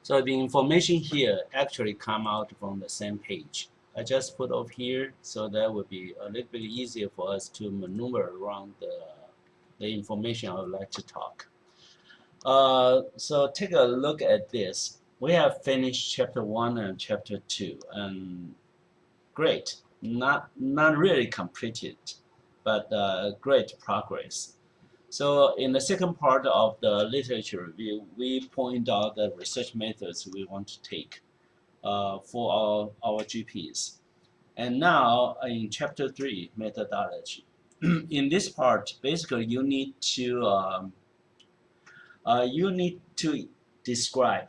So the information here actually come out from the same page. I just put over here, so that would be a little bit easier for us to maneuver around the information I would like to talk. So take a look at this. We have finished chapter 1 and chapter 2, and great. Not really completed, but great progress. So in the second part of the literature review, we point out the research methods we want to take for our GPs. And now in chapter 3, methodology. In this part, basically you need to describe,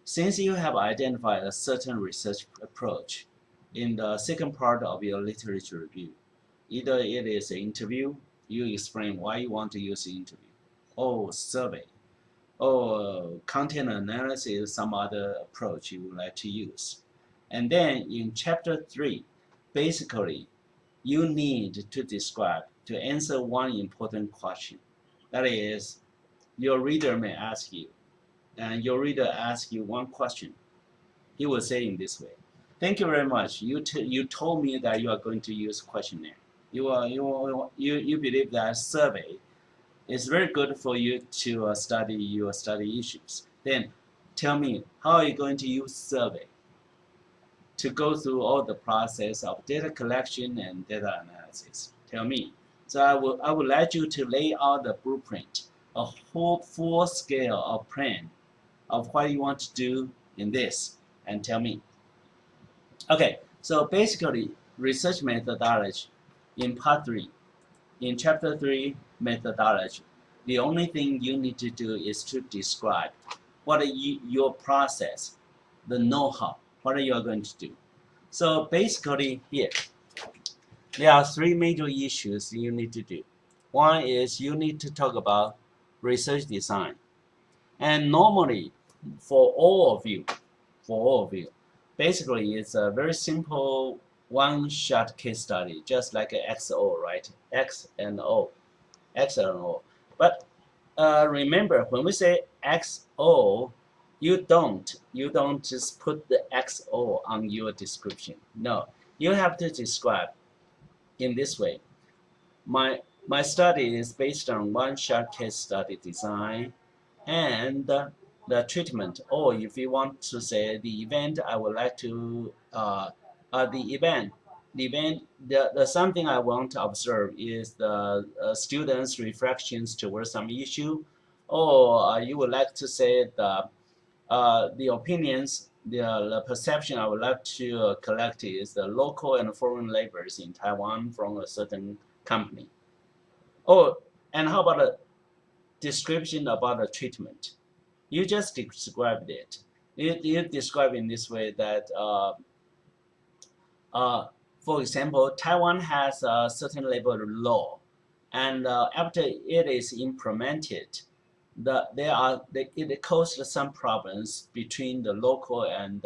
since you have identified a certain research approach in the second part of your literature review. Either it is an interview, you explain why you want to use the interview, or survey, or content analysis, some other approach you would like to use. And then in chapter 3, basically, you need to describe, to answer one important question. That is, your reader may ask you, and your reader asks you one question. He will say in this way: "Thank you very much. You told me that you are going to use questionnaire. You believe that survey is very good for you to study your study issues. Then tell me, how are you going to use survey to go through all the process of data collection and data analysis? Tell me." So I would like you to lay out the blueprint, a whole full scale of plan of what you want to do in this, and tell me. Okay, so basically research methodology in part 3. In chapter 3, methodology, the only thing you need to do is to describe what are your process, the know-how, what are you going to do. So basically here, there are 3 major issues you need to do. One is you need to talk about research design. And normally, for all of you, basically it's a very simple one-shot case study, just like an XO, right? X and O. But remember, when we say XO, you don't just put the XO on your description. No, you have to describe in this way. My study is based on one-shot case study design and the treatment, or if you want to say the event, I would like to the something I want to observe is the students' reflections towards some issue, or you would like to say the opinions, the perception I would like to collect is the local and foreign laborers in Taiwan from a certain company. Oh, and how about a description about the treatment? You just described it. You describe in this way that, for example, Taiwan has a certain labor law, and after it is implemented, it caused some problems between the local and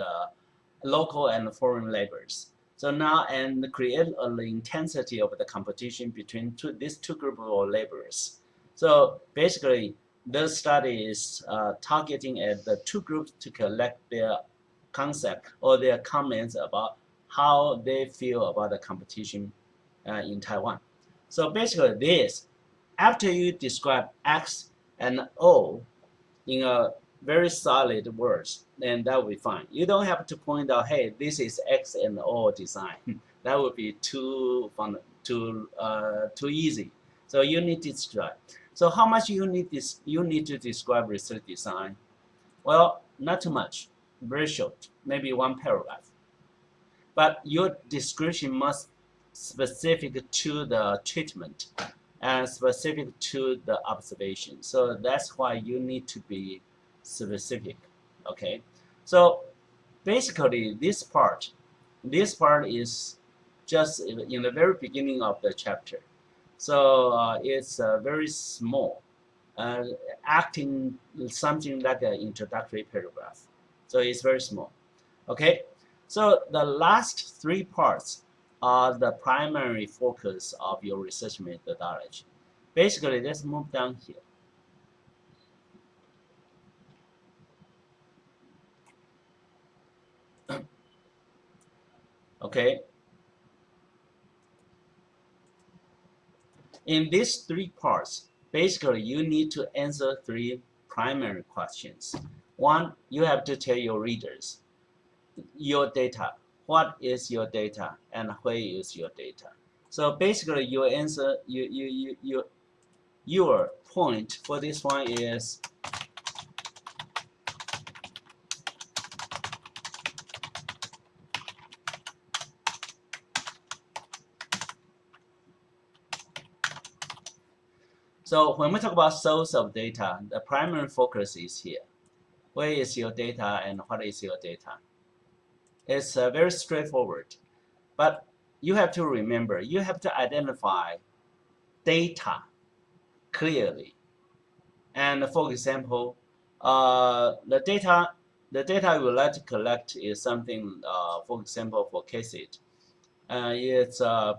foreign laborers. So now and create the intensity of the competition between these two groups of laborers. So basically, the study is targeting at the two groups to collect their concept or their comments about how they feel about the competition in Taiwan. So basically this, after you describe X and O in a very solid words, then that will be fine. You don't have to point out, hey, this is X and O design. That would be too fun, too easy. So you need to describe. So how much you need to describe research design? Well, not too much, very short, maybe one paragraph. But your description must specific to the treatment and specific to the observation. So that's why you need to be specific. Okay. So basically, this part is just in the very beginning of the chapter. So it's very small, acting something like an introductory paragraph. So it's very small. Okay, so the last 3 parts are the primary focus of your research methodology. Basically, let's move down here. Okay. In these three parts, basically you need to answer three primary questions. One, you have to tell your readers your data. What is your data and where is your data? So basically your answer, your point for this one is so when we talk about source of data, the primary focus is here. Where is your data and what is your data? It's very straightforward, but you have to remember, you have to identify data clearly. And for example, the data you would like to collect is something, for example, for cases, it's the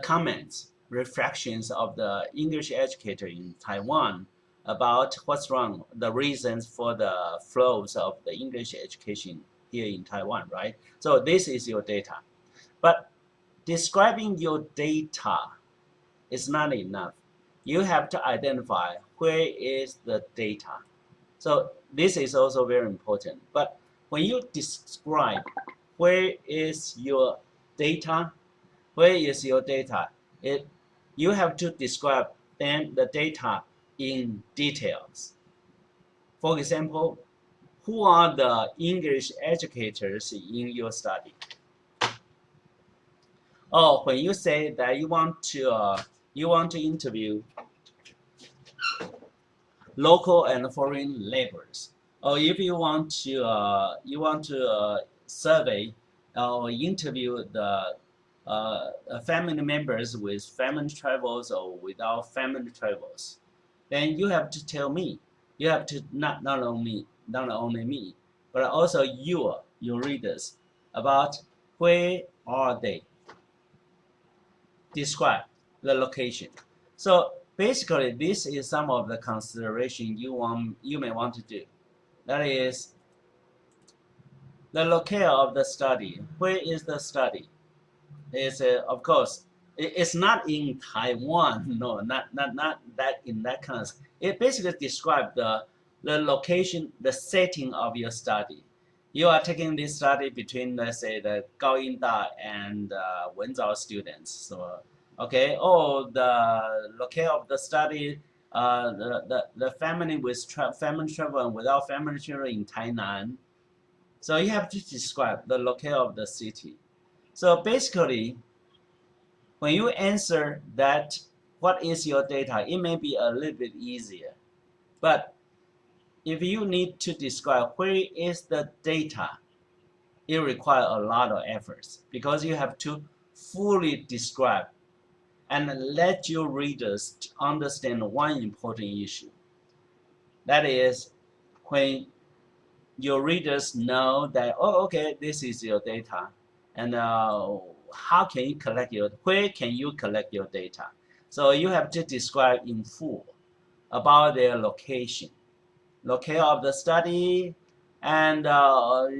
comments, reflections of the English educator in Taiwan about what's wrong, the reasons for the flows of the English education here in Taiwan, right? So this is your data. But describing your data is not enough. You have to identify where is the data. So this is also very important. But when you describe where is your data, where is your data, you have to describe then the data in details. For example, who are the English educators in your study? Or when you say that you want to interview local and foreign laborers, or if you want to survey or interview the family members with family travels or without family travels, then you have to tell me. You have to not only me, but also your readers about where are they. Describe the location. So basically, this is some of the consideration you may want to do. That is the locale of the study. Where is the study? Is of course it's not in Taiwan. No, not that in that kind of. It basically describes the location, the setting of your study. You are taking this study between, let's say, the Gaoyingda and Wenzao students. So, okay, oh, the locale of the study, the family with family travel and without family travel in Tainan. So you have to describe the locale of the city. So basically, when you answer that, what is your data, it may be a little bit easier. But if you need to describe where is the data, it requires a lot of efforts because you have to fully describe and let your readers understand one important issue. That is, when your readers know that, oh, okay, this is your data, and how can you where can you collect your data? So you have to describe in full about their location, locale of the study, and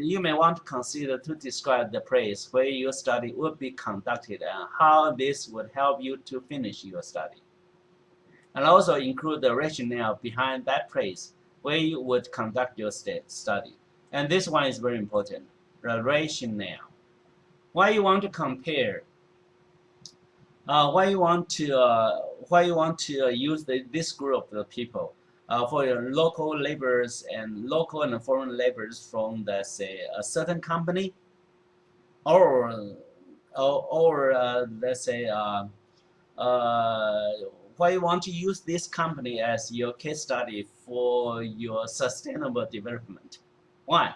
you may want to consider to describe the place where your study would be conducted and how this would help you to finish your study. And also include the rationale behind that place where you would conduct your study. And this one is very important, the rationale. Why you want to compare, why you want to use this group of people for your local laborers and local and foreign laborers from, let's say, a certain company, or let's say why you want to use this company as your case study for your sustainable development. Why?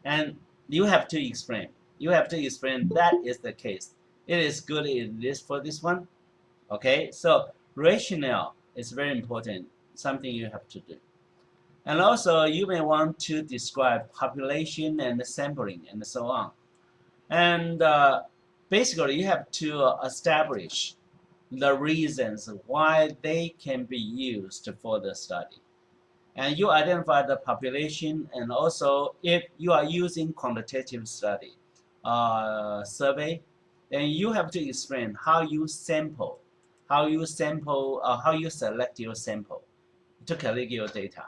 And you have to explain. You have to explain that is the case. It is good in this for this one. Okay, so rationale is very important, something you have to do. And also you may want to describe population and sampling and so on. And basically you have to establish the reasons why they can be used for the study. and you identify the population, and also if you are using quantitative study survey, then you have to explain how you sample, how you select your sample to collect your data.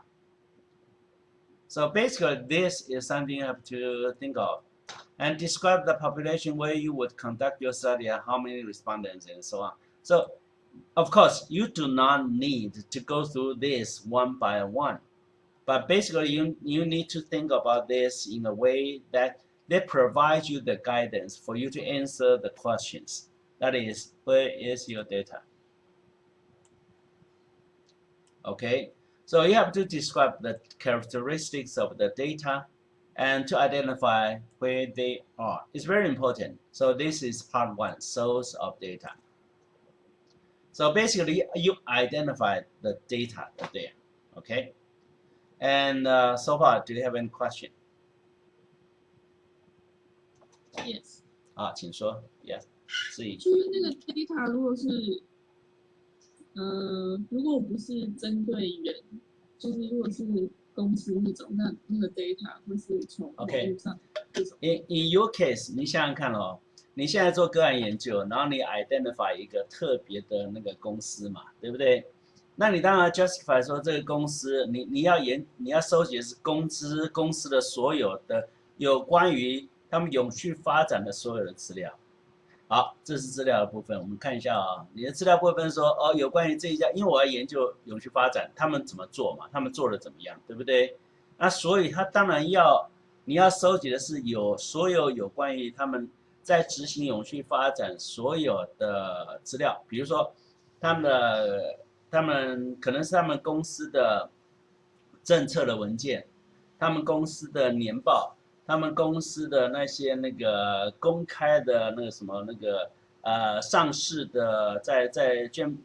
So basically, this is something you have to think of, and describe the population where you would conduct your study and how many respondents and so on. So, of course, you do not need to go through this one by one, but basically, you need to think about this in a way that they provide you the guidance for you to answer the questions. That is, where is your data? Okay, so you have to describe the characteristics of the data and to identify where they are. It's very important. So this is part one, source of data. So basically, you identify the data there. Okay, and so far, do you have any question? Yes. 啊，请说。Yes， 是以。就是那个 data 如果是，如果不是针对人，就是如果是公司那种，那个 data 会是从网络上这种。In your case， 你想想看哦，你现在做个案研究，然后你 identify 一个特别的那个公司嘛，对不对？那你当然 justify 说这个公司，你要收集的是公司的所有的有关于他们永续发展的所有的资料。好，这是资料的部分，我们看一下啊、你的资料部分说哦，有关于这一家，因为我要研究永续发展，他们怎么做嘛，他们做的怎么样，对不对？那所以他当然你要收集的是所有有关于他们在执行永续发展所有的资料，比如说他们可能是他们公司的政策的文件，他们公司的年报，他们公司的那些那个公开的那个什么那个上市的在证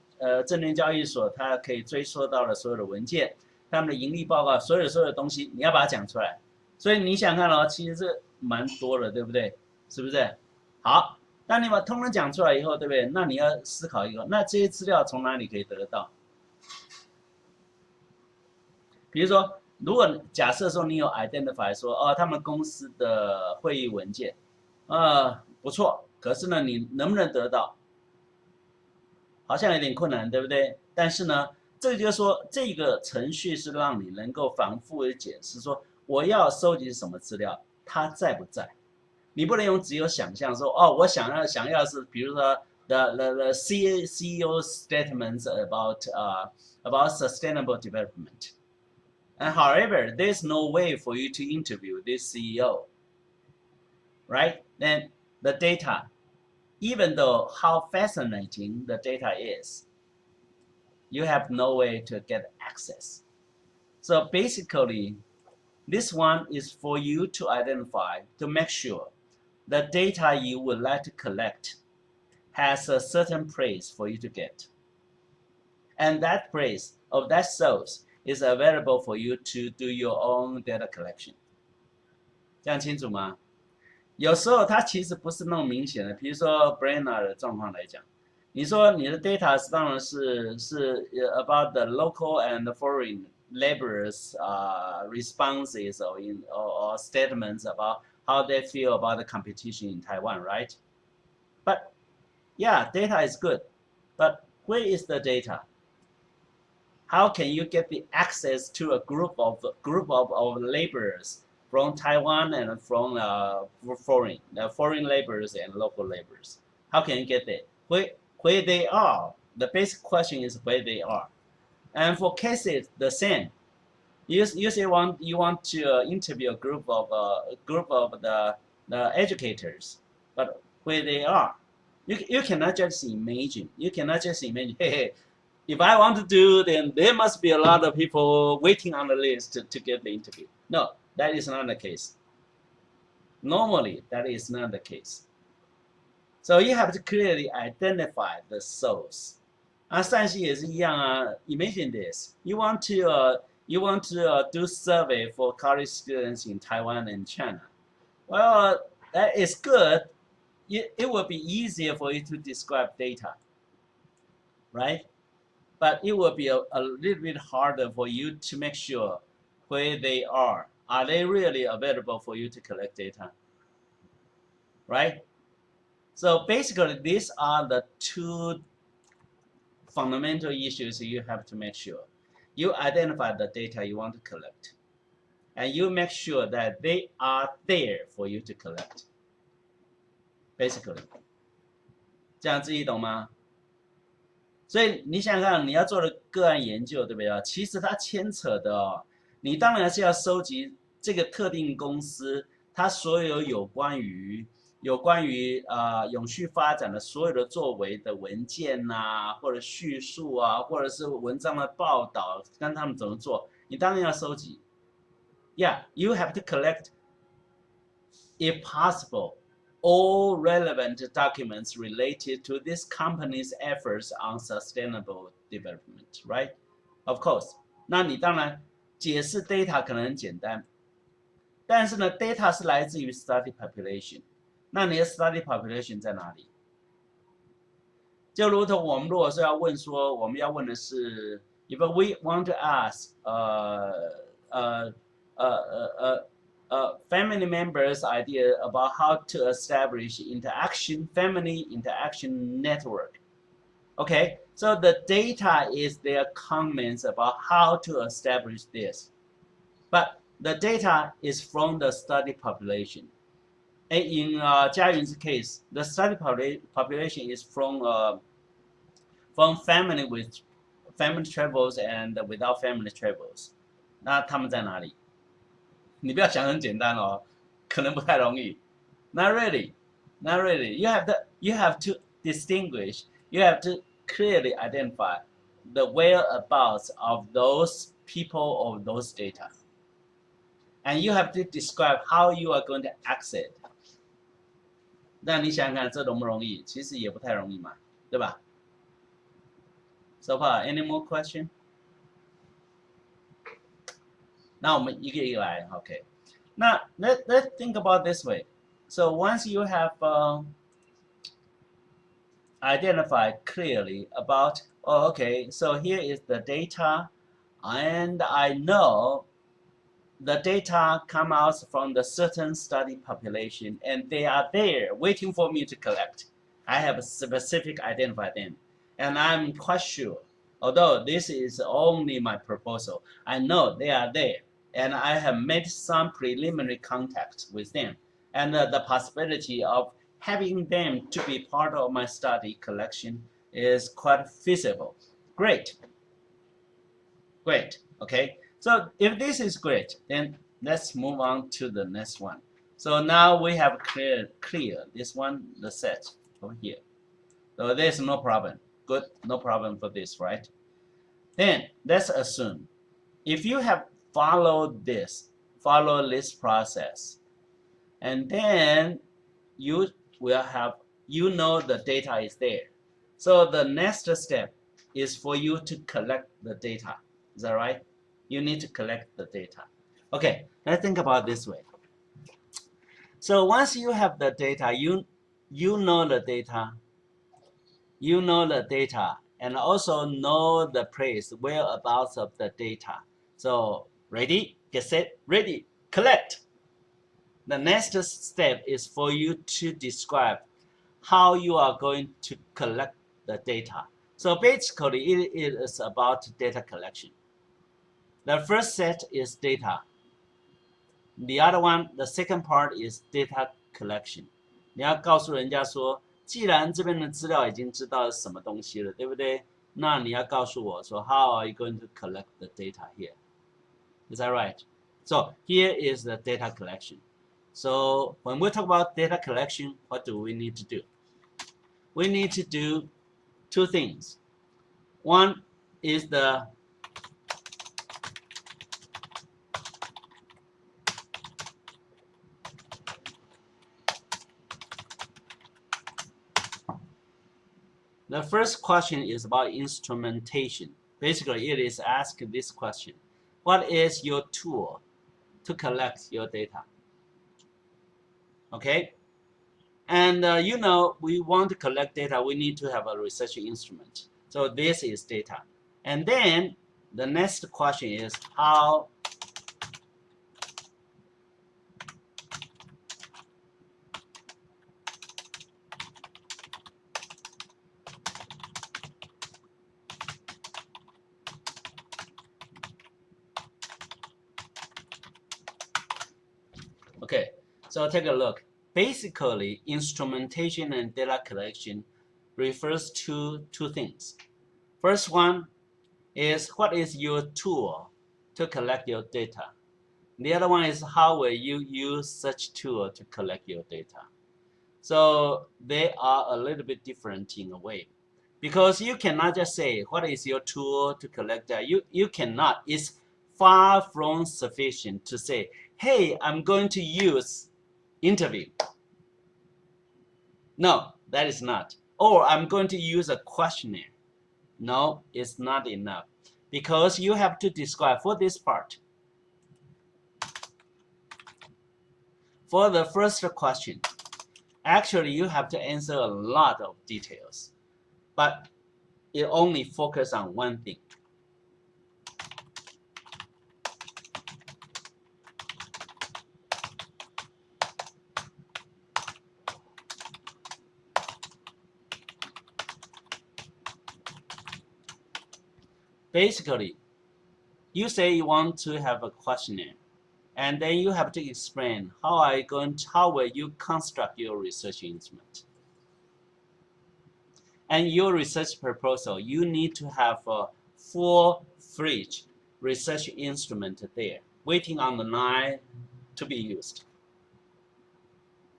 券交易所，它可以追溯到的所有的文件，他们的盈利报告，所有的东西，你要把它讲出来。所以你想看哦，其实这蛮多的，对不对？是不是？好，当你把通通讲出来以后，对不对？那你要思考一个，那这些资料从哪里可以得到？比如说，如果假设说你有 identify 说哦，他们公司的会议文件，不错，可是呢，你能不能得到？好像有点困难，对不对？但是呢，这就是说这个程序是让你能够反复的解释说我要收集什么资料，它在不在？你不能只有想象说哦，我想要是比如说 the CEO statements about sustainable development. And however, there's no way for you to interview this CEO, right? Then the data, even though how fascinating the data is, you have no way to get access. So basically, this one is for you to identify, to make sure the data you would like to collect has a certain place for you to get. And that place of that source is available for you to do your own data collection. 这样清楚吗？有时候它其实不是那么明显的，比如说 Brenner 的状况来讲，你说你的 data 当然是 about the local and foreign laborers responses or statements about how they feel about the competition in Taiwan, right? But yeah, data is good, but where is the data? How can you get the access to a group of laborers from Taiwan and from foreign laborers and local laborers? How can you get it? Where they are? The basic question is where they are. And for cases, the same. You say you want to interview a group of the educators, but where they are, you cannot just imagine. You cannot just imagine. Hey, if I want to do, then there must be a lot of people waiting on the list to get the interview. No, that is not the case. Normally, that is not the case. So you have to clearly identify the source. 善息也是一样啊。Imagine this: you want to do survey for college students in Taiwan and China. Well, that is good. It will be easier for you to describe data, right? but it will be a little bit harder for you to make sure where they are. Are they really available for you to collect data? Right? So basically, these are the two fundamental issues you have to make sure. You identify the data you want to collect, and you make sure that they are there for you to collect. Basically, 这样子你懂吗？所以你想想看，你要做的个案研究，对不对？其实它牵扯的哦，你当然是要收集这个特定公司它所有有关于永续发展的所有的作为的文件呐、或者叙述啊，或者是文章的报道，跟他们怎么做，你当然要收集。Yeah, you have to collect, if possible, all relevant documents related to this company's efforts on sustainable development, right? Of course. 那你当然解释 data 可能很简单，但是呢 ，data 是来自于 study population。那你的 study population 在哪里？就如同我们如果是要问说，我们要问的是 ，if we want to ask, family members' idea about how to establish family interaction network. Okay, so the data is their comments about how to establish this, but the data is from the study population. In Jiayun's case, the study population is from family with family travels and without family travels. 那他们在哪里？你不要想很简单哦，可能不太容易。Not really, not really. You have to distinguish. You have to clearly identify the whereabouts of those people or those data, and you have to describe how you are going to access. 那你想想看，这容不容易？其实也不太容易嘛，对吧 ？So far, any more question? 那我们一个一个来 ，OK。那 let's think about this way. So once you have identified clearly about, oh, okay, so here is the data, and I know the data come out from the certain study population, and they are there waiting for me to collect. I have specific identified them, and I'm quite sure, although this is only my proposal, I know they are there, and I have made some preliminary contact with them, and the possibility of having them to be part of my study collection is quite feasible. Great. Great. Okay. So if this is great, then let's move on to the next one. So now we have clear this one, the set over here. So there's no problem. Good, no problem for this, right? Then let's assume if you have followed this process, and then you will have, the data is there. So the next step is for you to collect the data. Is that right? You need to collect the data. Okay, let's think about it this way. So once you have the data, you know the data, and also know the place, whereabouts of the data. So ready, get set, ready, collect. The next step is for you to describe how you are going to collect the data. So basically, it is about data collection. The first set is data. The other one, the second part is data collection. 你要告诉人家说，既然这边的资料已经知道是什么东西了，对不对？那你要告诉我说 ，How are you going to collect the data here? Is that right? So here is the data collection. So when we talk about data collection, what do we need to do? We need to do two things. One is the first question is about instrumentation. Basically, it is asking this question. What is your tool to collect your data? Okay? And we want to collect data, we need to have a research instrument. So this is data. And then the next question is how okay, so take a look. Basically, instrumentation and data collection refers to two things. First one is what is your tool to collect your data. The other one is how will you use such tool to collect your data. So they are a little bit different in a way. Because you cannot just say what is your tool to collect data. You cannot. It's far from sufficient to say, hey, I'm going to use interview. No, that is not. Or I'm going to use a questionnaire. No, it's not enough. Because you have to describe for this part. For the first question, actually you have to answer a lot of details, but it only focuses on one thing. Basically, you say you want to have a questionnaire, and then you have to explain how will you construct your research instrument. And your research proposal, you need to have a full-fledged research instrument there, waiting on the line to be used.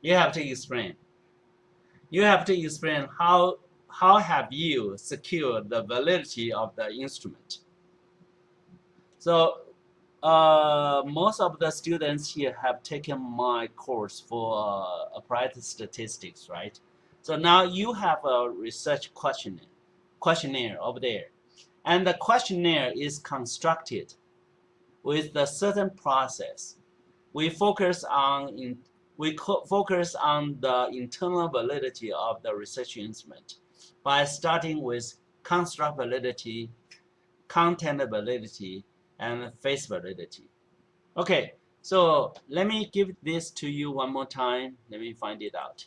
You have to explain. You have to explain how have you secured the validity of the instrument. So most of the students here have taken my course for applied statistics, right? So now you have a research questionnaire over there. And the questionnaire is constructed with a certain process. We focus on the internal validity of the research instrument by starting with construct validity, content validity, and face validity. Okay, so let me give this to you one more time. Let me find it out.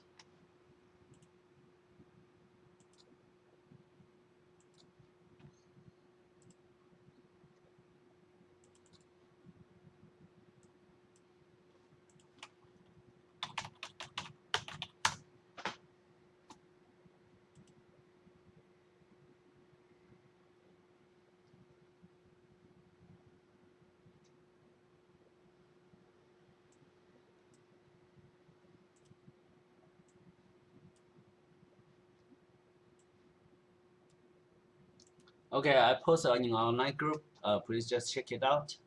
Okay, I posted in our online group. Please just check it out.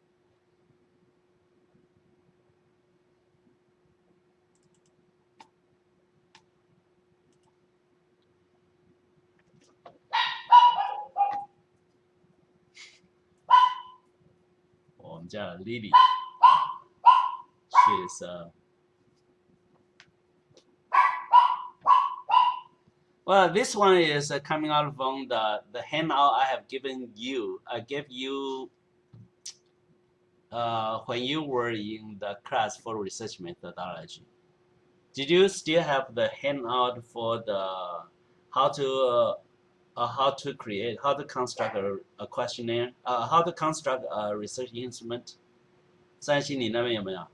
我们家的 Lily, she's well, this one is coming out from the handout I have given you. I gave you when you were in the class for research methodology. Did you still have the handout for the how to create, how to construct a questionnaire, how to construct a research instrument? 三星你那边有没有？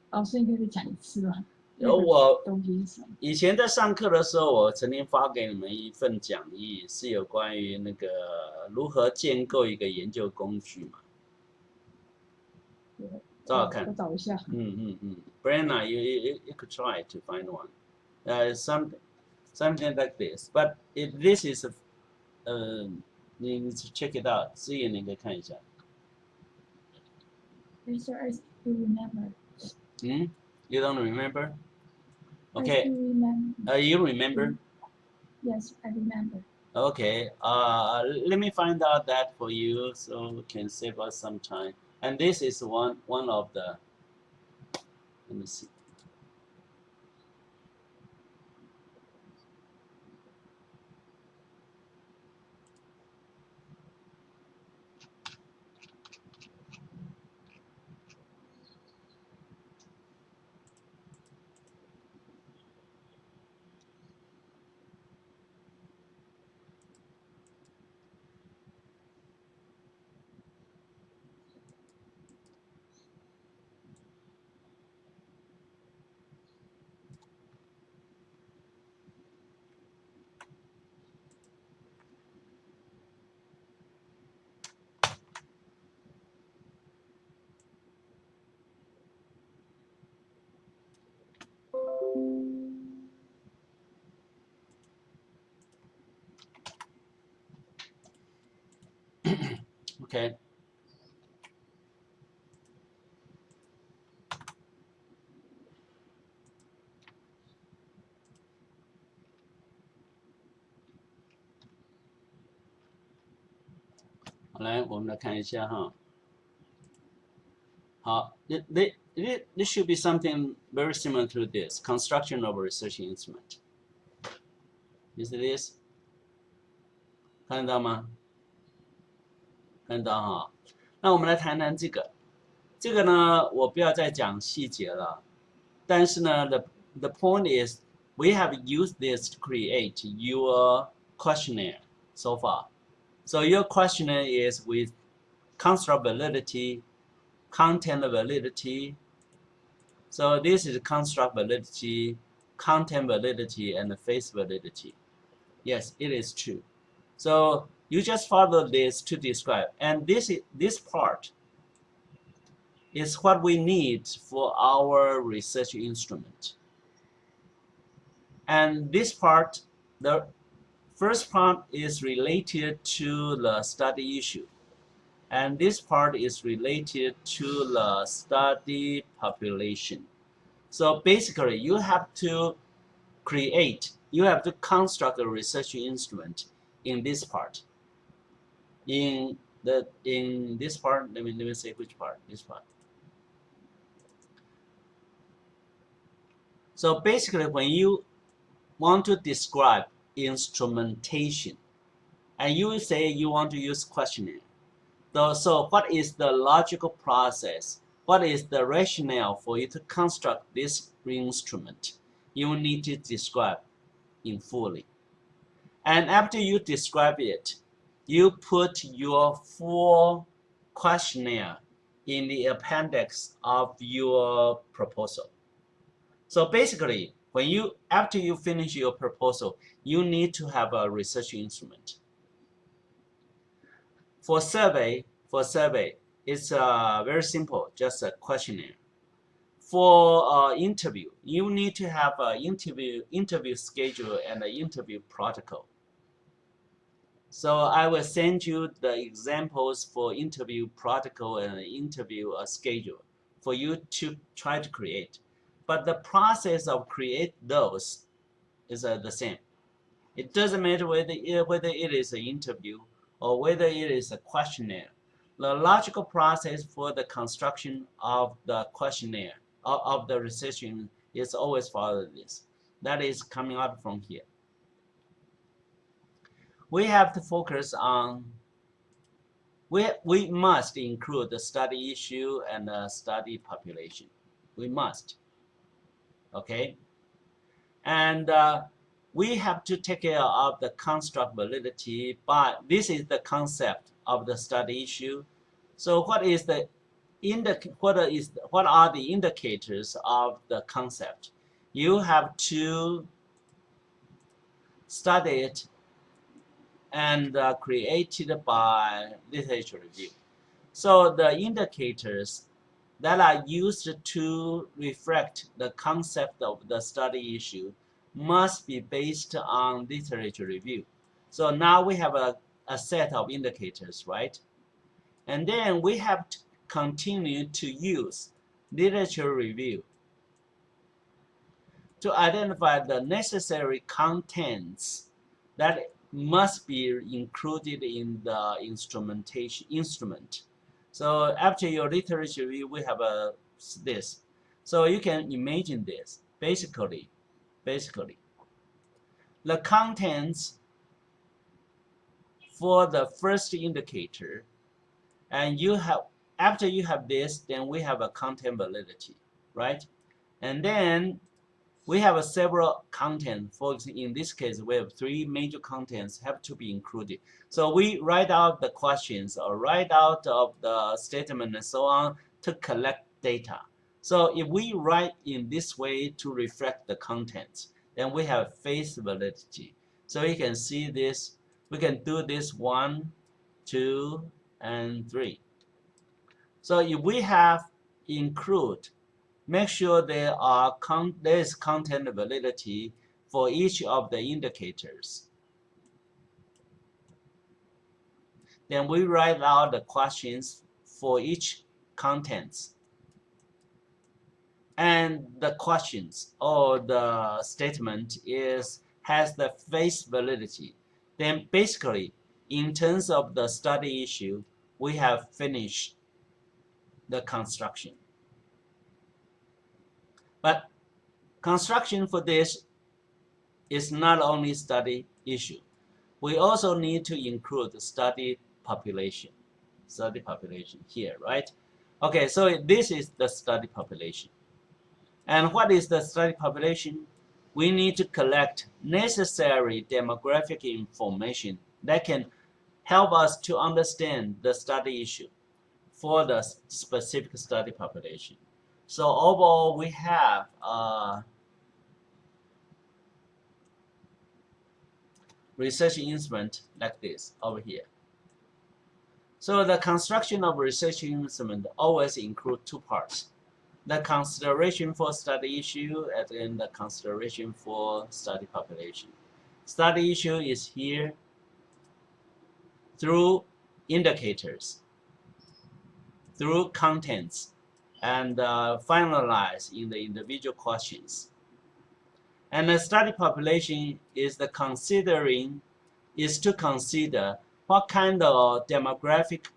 老师，你可以再讲一次吗？我东西是什么？以前在上课的时候，我曾经发给你们一份讲义，是有关于那个如何建构一个研究工具嘛。找找看。我找一下。Brenna, you could try to find one. Something like this. But if this is, 你 check it out. 思妍，你可以看一下。Yes, sir, I still remember. You don't remember? Okay. I still remember. You remember? Yes, I remember. Okay. Let me find out that for you, so we can save us some time. And this is one of the. Let me see. Okay. All right, 我们来看一下哈。好，this should be something very similar to this construction of a research instrument. Is this? 看得到吗？看得到哈。那我们来谈谈这个。这个呢，我不要再讲细节了。但是呢，the point is we have used this to create your questionnaire so far. So your questionnaire is with construct validity, content validity. So this is construct validity, content validity, and face validity. Yes, it is true. So you just follow this to describe, and this part is what we need for our research instrument. And this part, the first part is related to the study issue. And this part is related to the study population. So basically, you have to construct a research instrument in this part. In this part, let me say which part, this part. So basically, when you want to describe instrumentation, and you say you want to use questionnaire. So what is the logical process? What is the rationale for you to construct this instrument? You need to describe in fully. And after you describe it, you put your full questionnaire in the appendix of your proposal. So basically, after you finish your proposal, you need to have a research instrument. For survey, it's very simple, just a questionnaire. For interview, you need to have an interview schedule and an interview protocol. So I will send you the examples for interview protocol and interview schedule for you to try to create. But the process of create those is the same. It doesn't matter whether it is an interview or whether it is a questionnaire. The logical process for the construction of the questionnaire, of the research is always follow this. That is coming out from here. We have to focus on, we must include the study issue and the study population. We must. Okay? And we have to take care of the construct validity, but this is the concept of the study issue. So what are the indicators of the concept? You have to study it and created by literature review. So the indicators that are used to reflect the concept of the study issue must be based on literature review. So now we have a set of indicators, right? And then we have to continue to use literature review to identify the necessary contents that must be included in the instrument. So after your literature review, we have this. So you can imagine this. Basically, the contents for the first indicator, and after you have this, then we have a content validity, right? And then we have several content. For example, in this case, we have 3 major contents have to be included. So we write out the questions or write out of the statement and so on to collect data. So if we write in this way to reflect the contents, then we have face validity. So you can see this. We can do this 1, 2, and 3. So if we have include, make sure there is content validity for each of the indicators. Then we write out the questions for each contents. And the questions or the statement has the face validity. Then basically, in terms of the study issue, we have finished the construction. But construction for this is not only study issue. We also need to include the study population here, right? Okay, so this is the study population. And what is the study population? We need to collect necessary demographic information that can help us to understand the study issue for the specific study population. So overall, we have research instrument like this over here. So the construction of research instrument always include two parts: the consideration for study issue and then the consideration for study population. Study issue is here through indicators, through contents, and finalized in the individual questions. And the study population is to consider what kind of demographic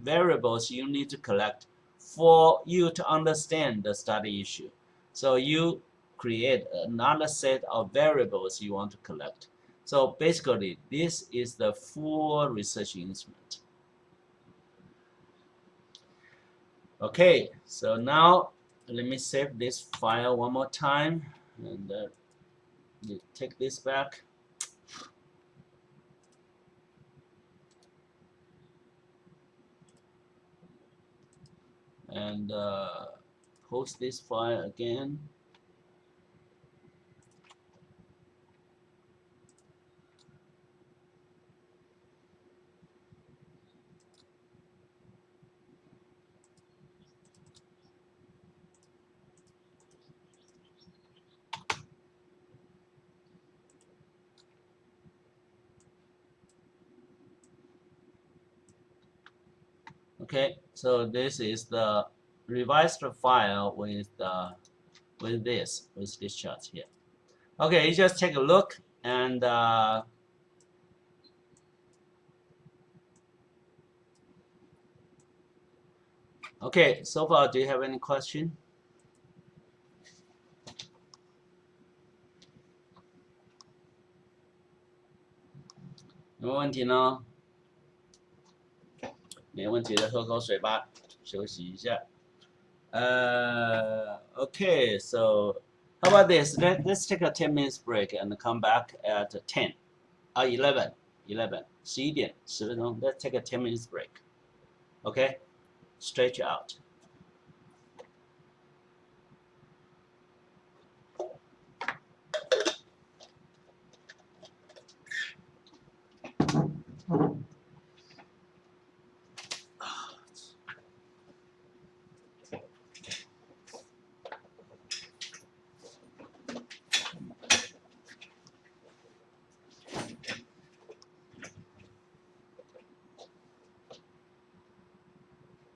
variables you need to collect for you to understand the study issue. So you create another set of variables you want to collect. So basically, this is the full research instrument. Okay, so now let me save this file one more time and take this back. And post this file again. Okay, so this is the revised file with this chart here. Okay, you just take a look and okay, so far do you have any question? 有没有问题呢？没问题的，喝口水吧，休息一下。Okay, so how about this? Let's take a 10 minutes break and come back at 10. 11. 11点10分钟. Let's take a 10 minutes break. Okay, stretch out.